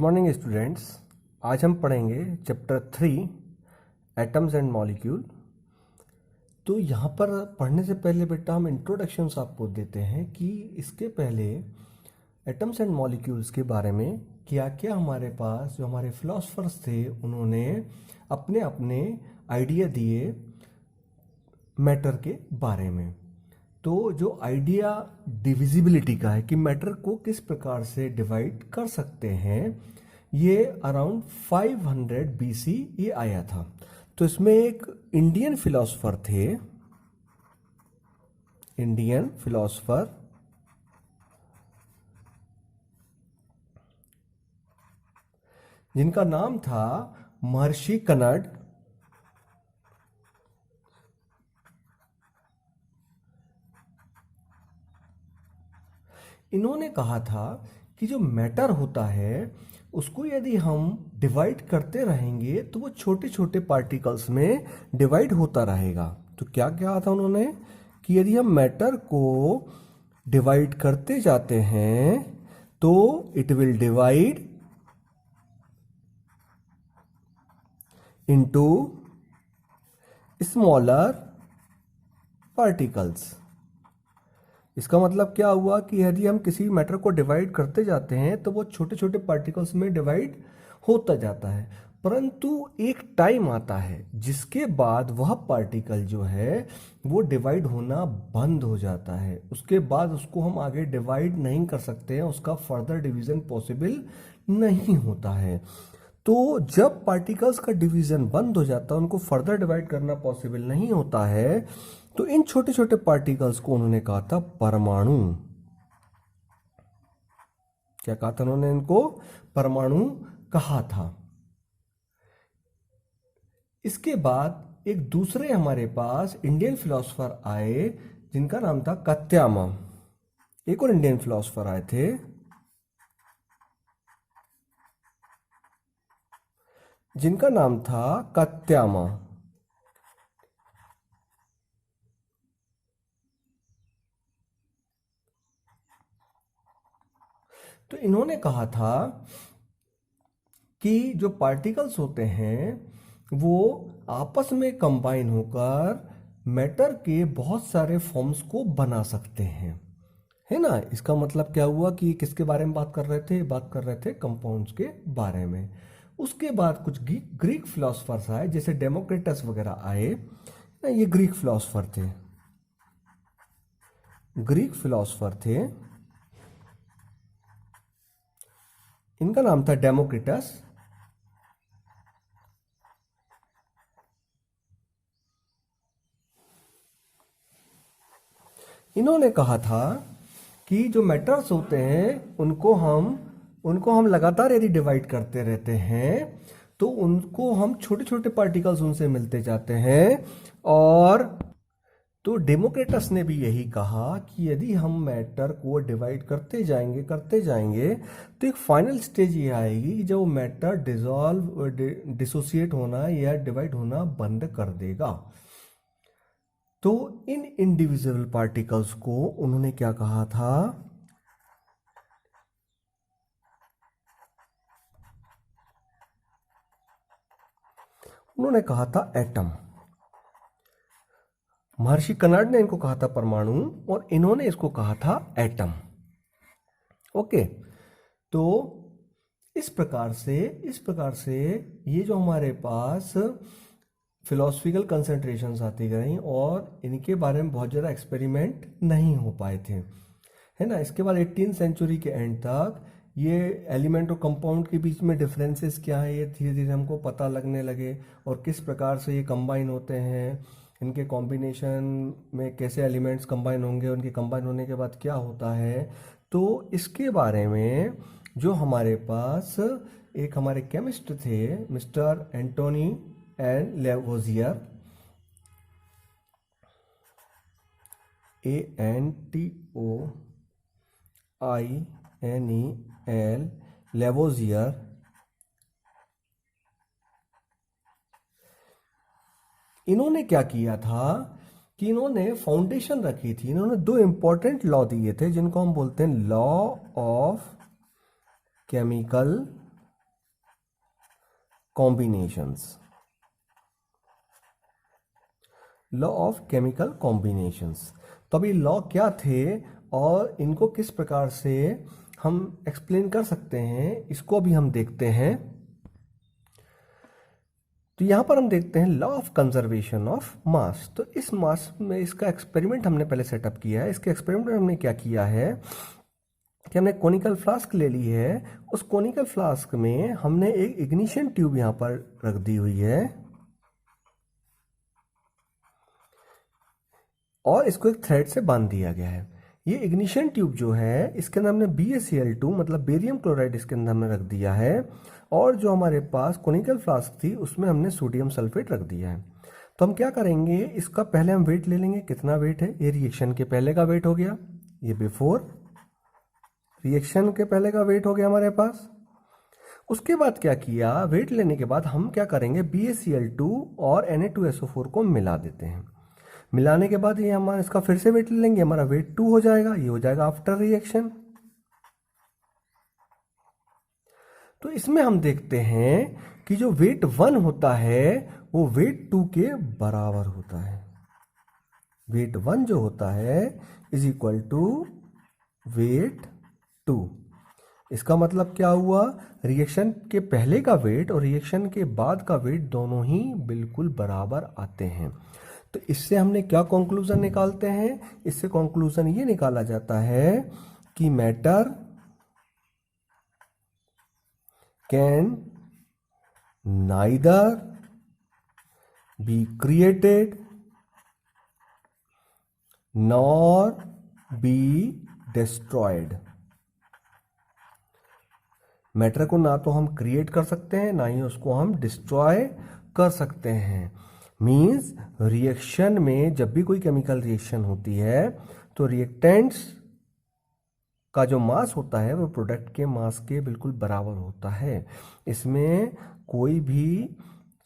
Morning students. आज हम पढ़ेंगे चैप्टर 3 एटम्स एंड मॉलिक्यूल। तो यहाँ पर पढ़ने से पहले बेटा हम इंट्रोडक्शंस आपको देते हैं कि इसके पहले एटम्स एंड मॉलिक्यूल्स के बारे में क्या क्या हमारे पास जो हमारे फिलोसफर्स थे उन्होंने अपने अपने आइडिया दिए मैटर के बारे में। तो जो आइडिया डिविजिबिलिटी का है कि मैटर को किस प्रकार से डिवाइड कर सकते हैं, ये अराउंड 500 BC ये आया था। तो इसमें एक इंडियन फिलोसोफर थे, इंडियन फिलोसोफर जिनका नाम था महर्षि कनड। इन्होंने कहा था कि जो मैटर होता है उसको यदि हम डिवाइड करते रहेंगे तो वो छोटे छोटे पार्टिकल्स में डिवाइड होता रहेगा। तो क्या कहा था उन्होंने कि यदि हम मैटर को डिवाइड करते जाते हैं तो it will divide into smaller particles. इसका मतलब क्या हुआ कि यदि हम किसी मैटर को डिवाइड करते जाते हैं तो वो छोटे छोटे पार्टिकल्स में डिवाइड होता जाता है, परंतु एक टाइम आता है जिसके बाद वह पार्टिकल जो है वो डिवाइड होना बंद हो जाता है। उसके बाद उसको हम आगे डिवाइड नहीं कर सकते हैं, उसका फर्दर डिवीजन पॉसिबल नहीं होता है। तो जब पार्टिकल्स का डिवीजन बंद हो जाता है, उनको फर्दर डिवाइड करना पॉसिबल नहीं होता है, तो इन छोटे छोटे पार्टिकल्स को उन्होंने कहा था परमाणु। क्या कहा था उन्होंने? इनको परमाणु कहा था। इसके बाद एक दूसरे हमारे पास इंडियन फिलोसोफर आए जिनका नाम था कत्यामा। एक और इंडियन फिलोसोफर आए थे जिनका नाम था कत्यामा। तो इन्होंने कहा था कि जो पार्टिकल्स होते हैं वो आपस में कंबाइन होकर मैटर के बहुत सारे फॉर्म्स को बना सकते हैं, है ना। इसका मतलब क्या हुआ कि किसके बारे में बात कर रहे थे? बात कर रहे थे कंपाउंड्स के बारे में। उसके बाद कुछ ग्रीक फिलोसफर्स आए, जैसे डेमोक्रिटस वगैरह आए। ये ग्रीक फिलोसफर थे, ग्रीक फिलोसफर थे। इनका नाम था डेमोक्रिटस। इन्होंने कहा था कि जो मैटर्स होते हैं उनको हम लगातार यदि डिवाइड करते रहते हैं तो उनको हम छोटे छोटे पार्टिकल्स उनसे मिलते जाते हैं। और तो डेमोक्रिटस ने भी यही कहा कि यदि हम मैटर को डिवाइड करते जाएंगे तो एक फाइनल स्टेज ये आएगी कि जब मैटर डिसोसिएट होना या डिवाइड होना बंद कर देगा। तो इन इंडिविजुअल पार्टिकल्स को उन्होंने क्या कहा था? उन्होंने कहा था एटम। महर्षि कनड ने इनको कहा था परमाणु और इन्होंने इसको कहा था एटम। ओके, तो इस प्रकार से ये जो हमारे पास फिलोसफिकल कंसंट्रेशंस आती गई और इनके बारे में बहुत ज़्यादा एक्सपेरिमेंट नहीं हो पाए थे, है ना। इसके बाद 18वीं सेंचुरी के एंड तक ये एलिमेंट और कंपाउंड के बीच में डिफरेंसेस क्या है ये धीरे धीरे हमको पता लगने लगे, और किस प्रकार से ये कंबाइन होते हैं, इनके कॉम्बिनेशन में कैसे एलिमेंट्स कंबाइन होंगे, उनके कंबाइन होने के बाद क्या होता है। तो इसके बारे में जो हमारे पास एक हमारे केमिस्ट थे mister Antoine and Lavoisier, ANTOINEL, Lavoisier. इन्होंने क्या किया था कि इन्होंने फाउंडेशन रखी थी। इन्होंने दो इंपॉर्टेंट लॉ दिए थे जिनको हम बोलते हैं law of chemical combinations, law of chemical combinations. तो अभी लॉ क्या थे और इनको किस प्रकार से हम एक्सप्लेन कर सकते हैं, इसको भी हम देखते हैं। तो यहां पर हम देखते हैं law of conservation of mass. तो इस मास में इसका एक्सपेरिमेंट हमने पहले सेटअप किया है। इसके एक्सपेरिमेंट में हमने क्या किया है कि हमने कोनिकल फ्लास्क ले ली है। उस कोनिकल फ्लास्क में हमने एक इग्निशन ट्यूब यहां पर रख दी हुई है और इसको एक थ्रेड से बांध दिया गया है। ये इग्निशन ट्यूब जो है इसके अंदर हमने BaCl2 मतलब बेरियम क्लोराइड इसके अंदर हमने रख दिया है और जो हमारे पास कोनिकल फ्लास्क थी उसमें हमने सोडियम सल्फेट रख दिया है। तो हम क्या करेंगे, इसका पहले हम वेट ले लेंगे। कितना वेट है, ये रिएक्शन के पहले का वेट हो गया, ये बिफोर रिएक्शन के पहले का वेट हो गया हमारे पास। उसके बाद क्या किया, वेट लेने के बाद हम क्या करेंगे, BaCl2 और Na2SO4 को मिला देते हैं। मिलाने के बाद ये हमारा इसका फिर से वेट ले लेंगे, हमारा वेट 2 हो जाएगा, ये हो जाएगा आफ्टर रिएक्शन। तो इसमें हम देखते हैं कि जो वेट 1 होता है वो वेट 2 के बराबर होता है। वेट 1 जो होता है इज इक्वल टू वेट 2। इसका मतलब क्या हुआ, रिएक्शन के पहले का वेट और रिएक्शन के बाद का वेट दोनों ही बिल्कुल बराबर आते हैं। तो इससे हमने क्या कंक्लूजन निकालते हैं, इससे कंक्लूजन ये निकाला जाता है कि matter can neither be created nor be destroyed. Matter को ना तो हम क्रिएट कर सकते हैं ना ही उसको हम डिस्ट्रॉय कर सकते हैं। मींस रिएक्शन में जब भी कोई केमिकल रिएक्शन होती है तो रिएक्टेंट्स का जो मास होता है वो प्रोडक्ट के मास के बिल्कुल बराबर होता है, इसमें कोई भी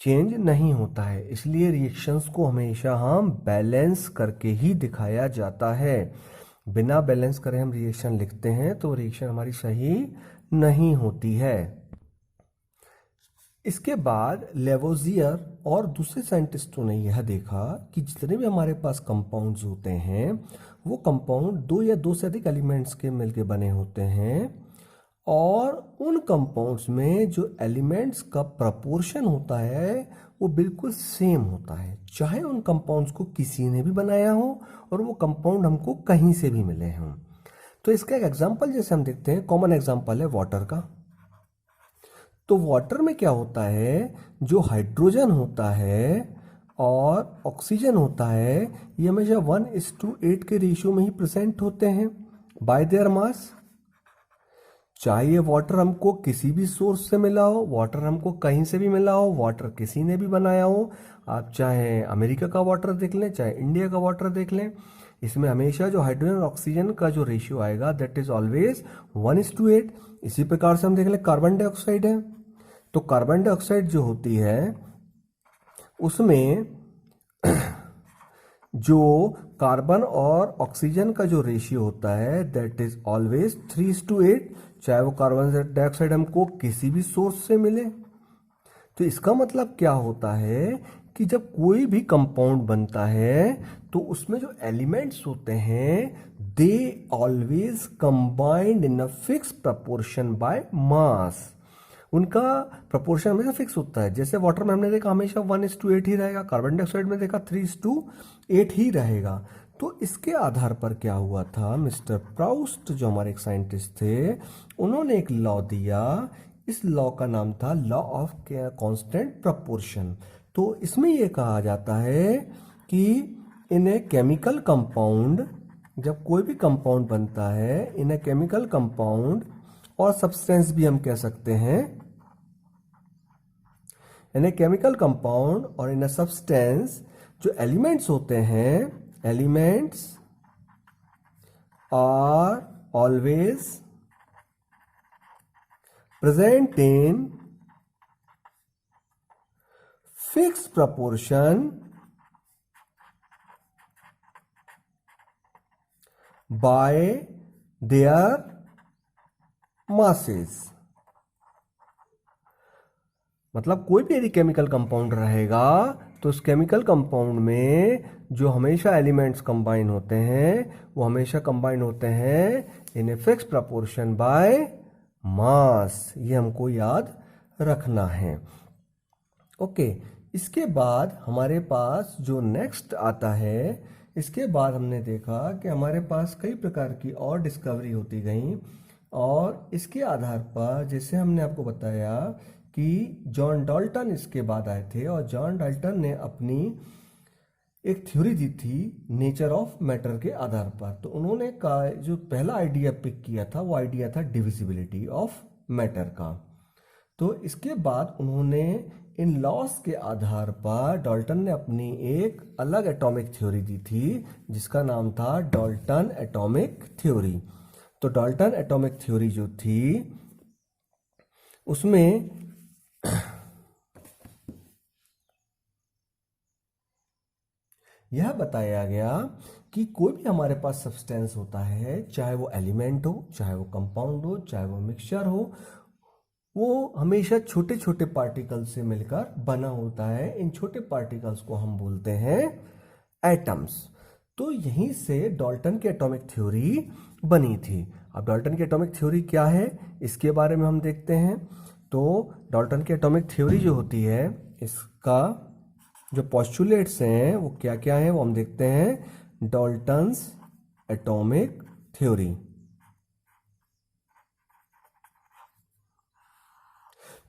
चेंज नहीं होता है। इसलिए रिएक्शंस को हमेशा हम बैलेंस करके ही दिखाया जाता है। बिना बैलेंस करे हम रिएक्शन लिखते हैं तो रिएक्शन हमारी सही नहीं होती है। इसके बाद लेवोजियर और दूसरे साइंटिस्टों ने यह देखा कि जितने भी हमारे पास कंपाउंड्स होते हैं वो कंपाउंड 2 या 2 से अधिक एलिमेंट्स के मिलके बने होते हैं और उन कंपाउंड्स में जो एलिमेंट्स का प्रपोर्शन होता है वो बिल्कुल सेम होता है, चाहे उन कंपाउंड्स को किसी ने भी बनाया हो और वो कंपाउंड हमको कहीं से भी मिले हों। तो इसका एक एग्जांपल जैसे हम देखते हैं, कॉमन एग्जांपल है वाटर का। तो वाटर में क्या होता है, जो हाइड्रोजन होता है और ऑक्सीजन होता है ये हमेशा 1:8 के रेशियो में ही प्रेजेंट होते हैं बाय देयर मास। चाहे ये वाटर हमको किसी भी सोर्स से मिला हो, वाटर हमको कहीं से भी मिला हो, वाटर किसी ने भी बनाया हो, आप चाहे अमेरिका का वाटर देख लें चाहे इंडिया का वाटर देख लें, इसमें हमेशा जो हाइड्रोजन और ऑक्सीजन का जो रेशियो आएगा दैट इज ऑलवेज 1:8। इसी प्रकार से हम देख लें कार्बन डाइऑक्साइड है, तो कार्बन डाइऑक्साइड जो होती है उसमें जो कार्बन और ऑक्सीजन का जो रेशियो होता है दैट इज ऑलवेज 3:8, चाहे वो कार्बन डाइऑक्साइड हमको किसी भी सोर्स से मिले। तो इसका मतलब क्या होता है कि जब कोई भी कंपाउंड बनता है तो उसमें जो एलिमेंट्स होते हैं they always combined in a fix proportion by मास। उनका प्रपोर्शन हमेशा फिक्स होता है। जैसे वाटर में हमने देखा हमेशा 1:8 ही रहेगा, कार्बन डाइऑक्साइड में देखा 3:8 ही रहेगा। तो इसके आधार पर क्या हुआ था, मिस्टर प्राउस्ट जो हमारे एक साइंटिस्ट थे उन्होंने एक लॉ दिया। इस लॉ का नाम था लॉ ऑफ कांस्टेंट प्रपोर्शन। तो इसमें यह कहा जाता है कि इन ए केमिकल कंपाउंड, जब कोई भी कंपाउंड बनता है इन ए केमिकल कंपाउंड और सब्सटेंस भी हम कह सकते हैं, इन ए केमिकल कंपाउंड और इन ए सब्सटेंस जो एलिमेंट्स होते हैं, elements are always present in fix proportion by their masses। मतलब कोई भी यदि केमिकल कंपाउंड रहेगा तो उस केमिकल कंपाउंड में जो हमेशा एलिमेंट्स कंबाइन होते हैं वो हमेशा कंबाइन होते हैं in a fix proportion by mass. ये हमको याद रखना है। ओके, इसके बाद हमारे पास जो नेक्स्ट आता है, इसके बाद हमने देखा कि हमारे पास कई प्रकार की और डिस्कवरी होती गई और इसके आधार पर जैसे हमने आपको बताया कि जॉन डाल्टन इसके बाद आए थे और जॉन डाल्टन ने अपनी एक थ्योरी दी थी नेचर ऑफ मैटर के आधार पर। तो उन्होंने का जो पहला आइडिया पिक किया था वो आइडिया था डिविजिबिलिटी ऑफ मैटर का। तो इसके बाद उन्होंने इन लॉस के आधार पर डाल्टन ने अपनी एक अलग एटॉमिक थ्योरी दी थी जिसका नाम था डाल्टन एटॉमिक थ्योरी। तो डाल्टन एटॉमिक थ्योरी जो थी उसमें यह बताया गया कि कोई भी हमारे पास सब्सटेंस होता है, चाहे वो एलिमेंट हो, चाहे वो कंपाउंड हो, चाहे वो मिक्सचर हो, वो हमेशा छोटे छोटे पार्टिकल से मिलकर बना होता है। इन छोटे पार्टिकल्स को हम बोलते हैं एटम्स। तो यहीं से डाल्टन की एटॉमिक थ्योरी बनी थी। अब डाल्टन की एटॉमिक थ्योरी क्या है इसके बारे में हम देखते हैं। तो डाल्टन की एटॉमिक थ्योरी जो होती है इसका जो पोस्टुलेट्स हैं वो क्या क्या हैं वो हम देखते हैं। Dalton's atomic theory.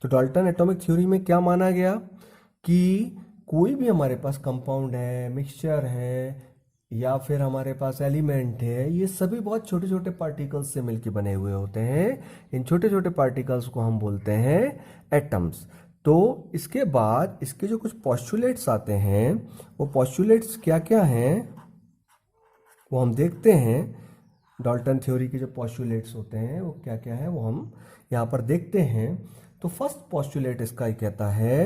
तो डाल्टन एटॉमिक थ्योरी में क्या माना गया कि कोई भी हमारे पास कंपाउंड है, मिक्सचर है या फिर हमारे पास एलिमेंट है, ये सभी बहुत छोटे छोटे पार्टिकल्स से मिलकर बने हुए होते हैं। इन छोटे छोटे पार्टिकल्स को हम बोलते हैं एटम्स। तो इसके बाद इसके जो कुछ पोस्टुलेट्स आते हैं वो पोस्टुलेट्स क्या क्या हैं वो हम देखते हैं। डाल्टन थ्योरी के जो पोस्टुलेट्स होते हैं वो क्या क्या है वो हम यहाँ पर देखते हैं। तो फर्स्ट पोस्टुलेट इसका ये कहता है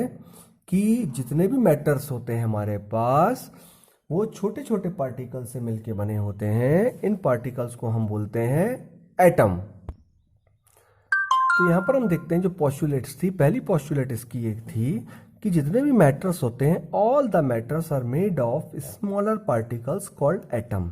कि जितने भी मैटर्स होते हैं हमारे पास वो छोटे छोटे पार्टिकल से मिलके बने होते हैं। इन पार्टिकल्स को हम बोलते हैं एटम। तो यहाँ पर हम देखते हैं जो पोस्टुलेट्स थी, पहली पोस्टुलेट इसकी एक थी कि जितने भी मैटर्स होते हैं all the matters are made of smaller particles called atom.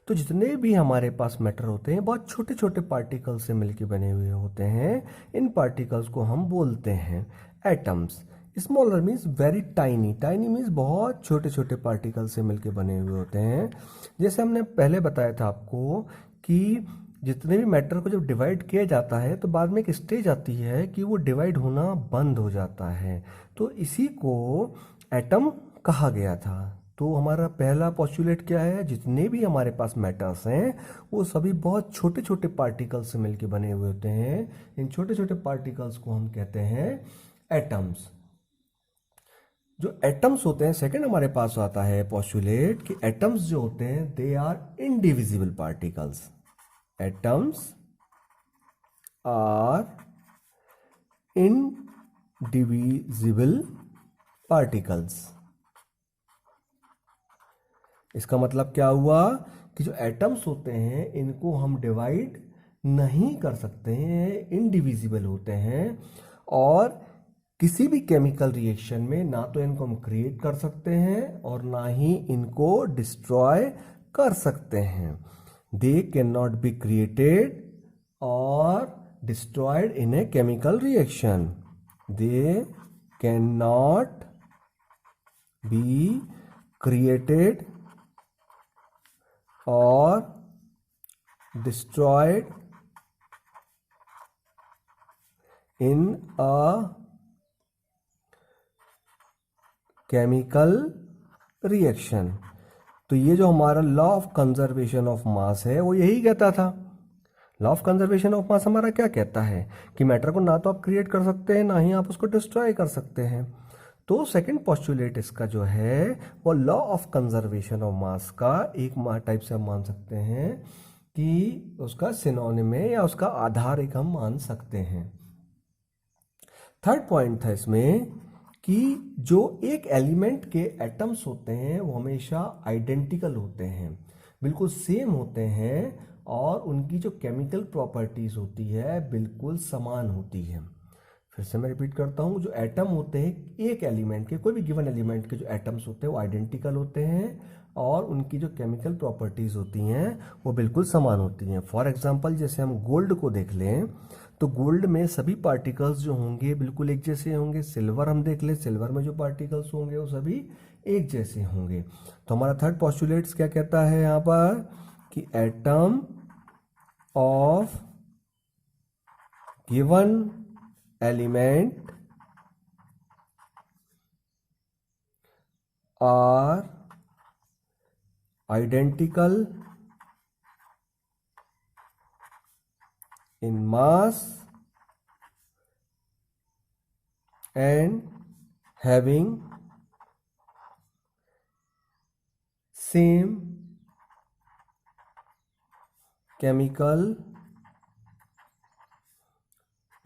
तो जितने भी हमारे पास मैटर होते हैं बहुत छोटे छोटे पार्टिकल से मिलके बने हुए होते हैं। इन पार्टिकल्स को हम बोलते हैं atoms. Smaller means very tiny, tiny means बहुत छोटे छोटे पार्टिकल से मिलके बने हुए होते हैं। जैसे हमने पहले बताया था आपको कि जितने भी मैटर को जब डिवाइड किया जाता है तो बाद में एक स्टेज आती है कि वो डिवाइड होना बंद हो जाता है। तो इसी को एटम कहा गया था। तो हमारा पहला पोस्टुलेट क्या है, जितने भी हमारे पास मैटर्स हैं वो सभी बहुत छोटे छोटे पार्टिकल्स से मिलके बने हुए होते हैं। इन छोटे छोटे पार्टिकल्स को हम कहते हैं एटम्स। जो एटम्स होते हैं, सेकंड हमारे पास आता है पोस्टुलेट कि एटम्स जो होते हैं they are indivisible particles. Atoms are indivisible particles. इसका मतलब क्या हुआ कि जो एटम्स होते हैं इनको हम डिवाइड नहीं कर सकते हैं, इनडिविजिबल होते हैं और किसी भी केमिकल रिएक्शन में ना तो इनको हम क्रिएट कर सकते हैं और ना ही इनको डिस्ट्रॉय कर सकते हैं। They can not be created और destroyed in a chemical reaction. They can not be created और destroyed in a chemical reaction। तो ये जो हमारा law of conservation of mass है वो यही कहता था। Law of conservation of mass हमारा क्या कहता है कि मैटर को ना तो आप क्रिएट कर सकते हैं ना ही आप उसको डिस्ट्रॉय कर सकते हैं। तो सेकंड पोस्टुलेट इसका जो है वो law of conservation of mass का एक टाइप से हम मान सकते हैं कि उसका सिनोनिम है या उसका आधार एक हम मान सकते हैं। थर्ड पॉइंट था इसमें कि जो एक एलिमेंट के एटम्स होते हैं वो हमेशा आइडेंटिकल होते हैं, बिल्कुल सेम होते हैं और उनकी जो केमिकल प्रॉपर्टीज होती है बिल्कुल समान होती है। फिर से मैं रिपीट करता हूँ, जो एटम होते हैं एक एलिमेंट के, कोई भी गिवन एलिमेंट के जो एटम्स होते हैं वो आइडेंटिकल होते हैं और उनकी जो केमिकल प्रॉपर्टीज होती हैं वो बिल्कुल समान होती हैं। फॉर एग्जांपल जैसे हम गोल्ड को देख लें तो गोल्ड में सभी पार्टिकल्स जो होंगे बिल्कुल एक जैसे होंगे। सिल्वर हम देख लें, सिल्वर में जो पार्टिकल्स होंगे वो सभी एक जैसे होंगे। तो हमारा थर्ड पोस्टुलेट्स क्या कहता है यहाँ पर कि atom of given element are identical in mass and having same chemical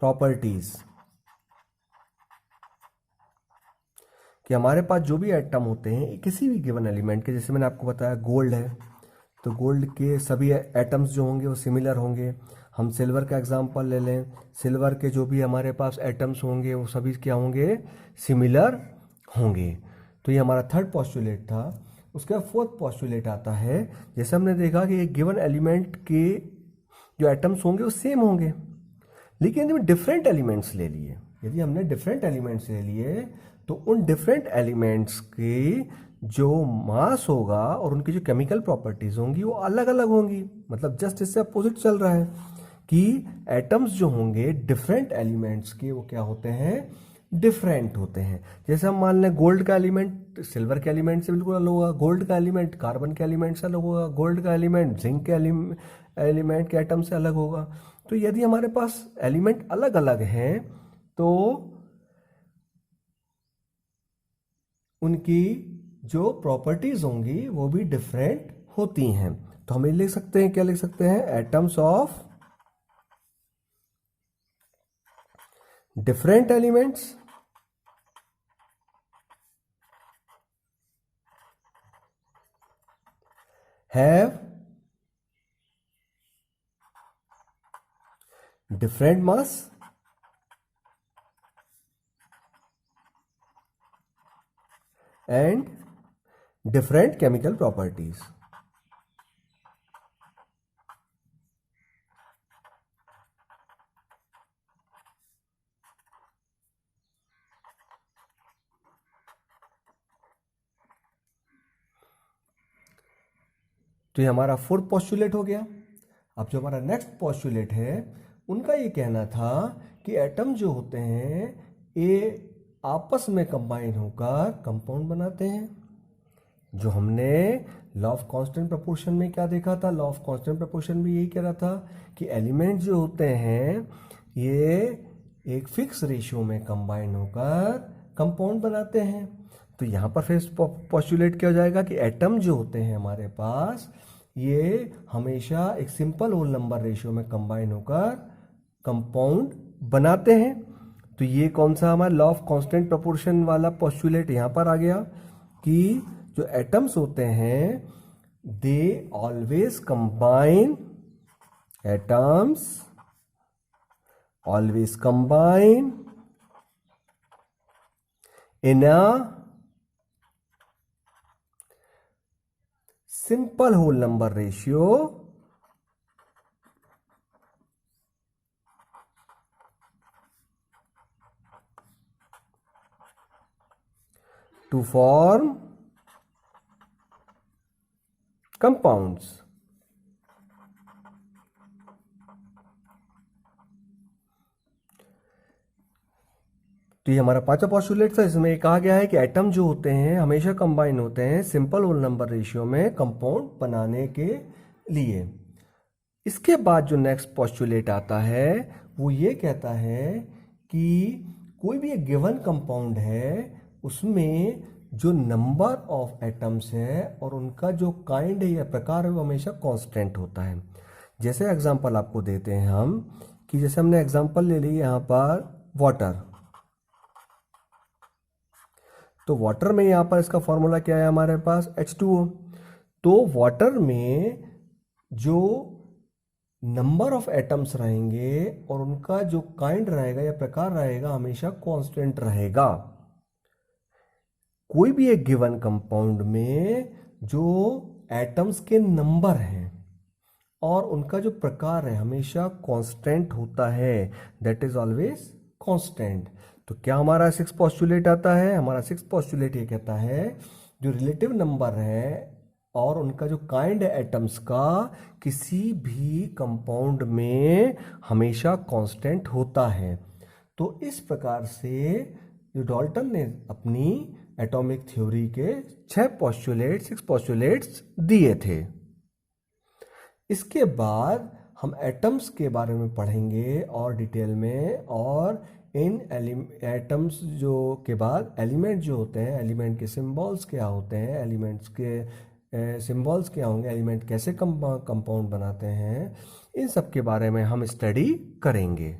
properties। कि हमारे पास जो भी एटम होते हैं किसी भी गिवन एलिमेंट के, जैसे मैंने आपको बताया गोल्ड है तो गोल्ड के सभी एटम्स जो होंगे वो सिमिलर होंगे। हम सिल्वर का एग्जांपल ले लें, सिल्वर के जो भी हमारे पास एटम्स होंगे वो सभी क्या होंगे, सिमिलर होंगे। तो ये हमारा थर्ड पोस्टुलेट था। उसके बाद फोर्थ पोस्टुलेट आता है, जैसे हमने देखा कि एक गिवन एलिमेंट के जो एटम्स होंगे वो सेम होंगे, लेकिन यदि डिफरेंट एलिमेंट्स ले लिए, यदि हमने डिफरेंट एलिमेंट्स ले लिए तो उन डिफरेंट एलिमेंट्स की जो मास होगा और उनकी जो केमिकल प्रॉपर्टीज होंगी वो अलग अलग होंगी। मतलब जस्ट इससे अपोजिट चल रहा है कि एटम्स जो होंगे डिफरेंट एलिमेंट्स के वो क्या होते हैं, डिफरेंट होते हैं। जैसे हम मान लें गोल्ड का एलिमेंट सिल्वर के एलिमेंट से बिल्कुल अलग होगा, गोल्ड का एलिमेंट कार्बन के एलिमेंट से अलग होगा, गोल्ड का एलिमेंट जिंक के एलिमेंट के एटम से अलग होगा। तो यदि हमारे पास एलिमेंट अलग अलग हैं तो उनकी जो प्रॉपर्टीज होंगी वो भी डिफरेंट होती हैं। तो हम ये लिख सकते हैं, क्या लिख सकते हैं, atoms of different elements have different mass and different chemical properties। तो ये हमारा फोर्थ पोस्टुलेट हो गया। अब जो हमारा नेक्स्ट पोस्टुलेट है उनका ये कहना था कि एटम जो होते हैं ये आपस में कंबाइन होकर कंपाउंड बनाते हैं। जो हमने लॉ ऑफ कांस्टेंट प्रोपोर्शन में क्या देखा था, लॉ ऑफ कांस्टेंट प्रोपोर्शन भी यही कह रहा था कि एलिमेंट जो होते हैं ये एक फिक्स रेशियो में कंबाइन होकर कंपाउंड बनाते हैं। तो यहाँ पर फिर पोस्टुलेट क्या हो जाएगा कि एटम जो होते हैं हमारे पास ये हमेशा एक सिंपल होल नंबर रेशियो में कंबाइन होकर कंपाउंड बनाते हैं। तो ये कौन सा हमारा लॉ ऑफ कांस्टेंट प्रोपोर्शन वाला पोस्टुलेट यहाँ पर आ गया कि जो एटम्स होते हैं they always combine, atoms always combine in a simple whole number ratio to form compounds। तो ये हमारा पांचवा पोस्टुलेट था। इसमें कहा गया है कि एटम जो होते हैं हमेशा कंबाइन होते हैं सिंपल होल नंबर रेशियो में कंपाउंड बनाने के लिए। इसके बाद जो नेक्स्ट पोस्टुलेट आता है वो ये कहता है कि कोई भी एक गिवन कंपाउंड है उसमें जो नंबर ऑफ एटम्स है और उनका जो काइंड है या प्रकार है वो हमेशा कांस्टेंट होता है। जैसे एग्जांपल आपको देते हैं हम कि जैसे हमने एग्जांपल ले ली यहाँ पर वाटर। तो वाटर में यहाँ पर इसका फॉर्मूला क्या है हमारे पास H2O। तो वाटर में जो नंबर ऑफ एटम्स रहेंगे और उनका जो काइंड रहेगा या प्रकार रहेगा हमेशा कांस्टेंट रहेगा। कोई भी एक गिवन कंपाउंड में जो एटम्स के नंबर हैं और उनका जो प्रकार है हमेशा कांस्टेंट होता है, दैट इज ऑलवेज कांस्टेंट। तो क्या हमारा सिक्स पोस्टुलेट आता है? हमारा सिक्स पोस्टुलेट ये कहता है जो रिलेटिव नंबर है और उनका जो काइंड है एटम्स का किसी भी कंपाउंड में हमेशा कांस्टेंट होता है। तो इस प्रकार से जो डाल्टन ने अपनी एटॉमिक थ्योरी के सिक्स पोस्टुलेट्स दिए थे। इसके बाद हम एटम्स के बारे में पढ़ेंगे और डिटेल में, और इन एटम्स जो के बाद एलिमेंट जो होते हैं, एलिमेंट के सिंबल्स क्या होते हैं, एलिमेंट्स के सिंबल्स क्या होंगे, एलिमेंट कैसे कंपाउंड बनाते हैं, इन सब के बारे में हम स्टडी करेंगे।